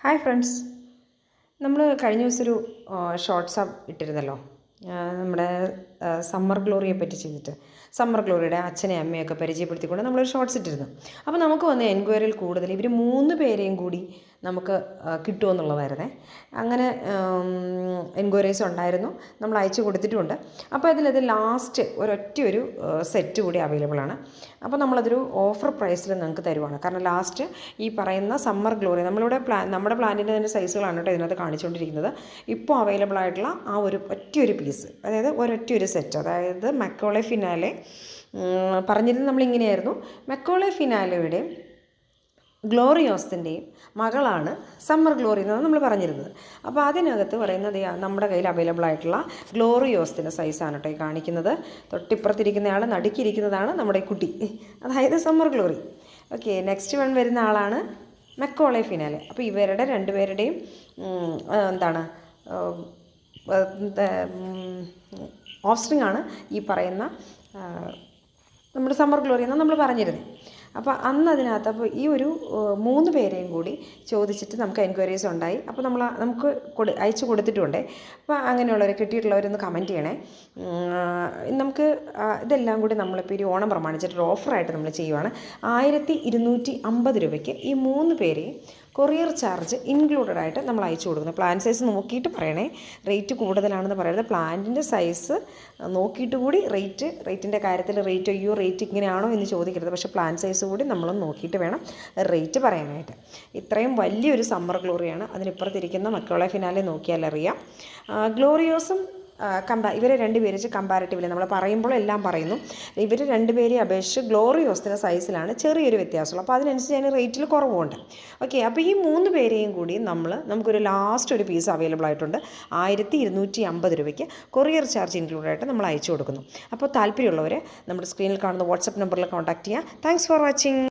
Hi friends, നമ്മൾ കഴിഞ്ഞ ദിവസം ഒരു ഷോർട്ട്സ് ഇട്ടിരുന്നല്ലോ. നമ്മുടെ സമ്മർ ഗ്ലോറിയെ പറ്റി ചെയ്തിട്ട് സമ്മർ ഗ്ലോറിയുടെ അച്ഛനെയും അമ്മയൊക്കെ പരിചയപ്പെടുത്തിക്കൊണ്ട് നമ്മളൊരു ഷോർട്ട്സ് ഇട്ടിരുന്നു. അപ്പോൾ നമുക്ക് വന്ന എൻക്വയറിയിൽ കൂടുതൽ ഇവർ 3 പേരെയും കൂടി നമുക്ക് കിട്ടുമെന്നുള്ളതായിരുന്നേ. അങ്ങനെ എൻക്വയറീസ് ഉണ്ടായിരുന്നു, നമ്മൾ അയച്ചു കൊടുത്തിട്ടുമുണ്ട്. അപ്പോൾ അതിലത് ലാസ്റ്റ് ഒരു സെറ്റ് കൂടി അവൈലബിൾ ആണ്. അപ്പോൾ നമ്മളതൊരു ഓഫർ പ്രൈസിൽ നിങ്ങൾക്ക് തരുവാണ്. കാരണം ലാസ്റ്റ് ഈ പറയുന്ന സമ്മർ ഗ്ലോറി നമ്മുടെ പ്ലാന്റിൻ്റെ തന്നെ സൈസുകളാണ് കേട്ടോ ഇതിനകത്ത് കാണിച്ചുകൊണ്ടിരിക്കുന്നത്. ഇപ്പോൾ അവൈലബിൾ ആയിട്ടുള്ള ആ ഒറ്റയൊരു പീസ്, അതായത് ഒരൊറ്റയൊരു സെറ്റ്, അതായത് മക്കോളെ ഫിനാലെ പറഞ്ഞിരുന്നത് നമ്മളിങ്ങനെയായിരുന്നു. മക്കോളെ ഫിനാലയുടെയും ഗ്ലോറിയോസിൻ്റെയും മകളാണ് സമ്മർ ഗ്ലോറി എന്നാണ് നമ്മൾ പറഞ്ഞിരുന്നത്. അപ്പോൾ അതിനകത്ത് പറയുന്നത് നമ്മുടെ കയ്യിൽ അവൈലബിൾ ആയിട്ടുള്ള ഗ്ലോറിയോസിൻ്റെ സൈസാണ് കേട്ടോ ഈ കാണിക്കുന്നത്. തൊട്ടിപ്പുറത്തിരിക്കുന്നയാൾ നടുക്കിയിരിക്കുന്നതാണ് നമ്മുടെ കുട്ടി, അതായത് summer glory. Okay, next one വരുന്ന ആളാണ് മക്കോളെ ഫിനാലെ. അപ്പോൾ ഇവരുടെ രണ്ടുപേരുടെയും ഓഫ്സ്പ്രിംഗ് ആണ് ഈ പറയുന്ന നമ്മുടെ സമ്മർ ഗ്ലോറി എന്നാണ് നമ്മൾ പറഞ്ഞിരുന്നത്. അപ്പോൾ അന്ന് അതിനകത്ത് ഈ 3 പേരെയും കൂടി ചോദിച്ചിട്ട് നമുക്ക് എൻക്വയറീസ് ഉണ്ടായി. അപ്പോൾ നമുക്ക് അയച്ചു കൊടുത്തിട്ടുണ്ട്. അപ്പോൾ അങ്ങനെയുള്ളവർ കിട്ടിയിട്ടുള്ളവരൊന്ന് കമൻറ്റ് ചെയ്യണേ. നമുക്ക് ഇതെല്ലാം കൂടി നമ്മളിപ്പോൾ ഒരു ഓണം പ്രമാണിച്ചിട്ടൊരു ഓഫറായിട്ട് നമ്മൾ ചെയ്യുവാണ്. 1250 രൂപയ്ക്ക് ഈ 3 പേരെയും കൊറിയർ ചാർജ് ഇൻക്ലൂഡഡ് ആയിട്ട് നമ്മൾ അയച്ചു കൊടുക്കുന്നു. പ്ലാൻ സൈസ് നോക്കിയിട്ട് പറയണേ, റേറ്റ് കൂടുതലാണെന്ന് പറയരുത്. പ്ലാന്റിൻ്റെ സൈസ് നോക്കിയിട്ട് കൂടി റേറ്റിൻ്റെ കാര്യത്തിൽ റേറ്റ് ഇങ്ങനെയാണോ എന്ന് ചോദിക്കരുത്. പക്ഷേ പ്ലാൻ സൈസ് കൂടി നമ്മളൊന്ന് നോക്കിയിട്ട് വേണം റേറ്റ് പറയാനായിട്ട്. ഇത്രയും വലിയൊരു സമ്മർ ഗ്ലോറിയാണ്. അതിനിപ്പുറത്തിരിക്കുന്ന മക്കോളെ ഫിനാലെ നോക്കിയാൽ അറിയാം. ഗ്ലോറിയോസും ഇവരെ 2 പേര് വെച്ച് കമ്പാരിറ്റീവ്ലി നമ്മൾ പറയുമ്പോൾ എല്ലാം പറയുന്നു. ഇവർ 2 പേരെ അപേക്ഷിച്ച് ഗ്ലോറിയോസിൻ്റെ സൈസിലാണ് ചെറിയൊരു വ്യത്യാസമുള്ളൂ. അപ്പോൾ അതിനനുസരിച്ച് അതിന് റേറ്റിൽ കുറവുണ്ട്. ഓക്കെ, അപ്പോൾ ഈ 3 പേരെയും കൂടി നമുക്കൊരു ലാസ്റ്റ് ഒരു പീസ് അവൈലബിൾ ആയിട്ടുണ്ട്. 1250 രൂപയ്ക്ക് കൊറിയർ ചാർജ് ഇൻക്ലൂഡായിട്ട് നമ്മൾ അയച്ചു കൊടുക്കുന്നു. അപ്പോൾ താല്പര്യമുള്ളവർ നമ്മുടെ സ്ക്രീനിൽ കാണുന്ന വാട്സപ്പ് നമ്പറിൽ കോൺടാക്റ്റ് ചെയ്യുക. Thanks for watching.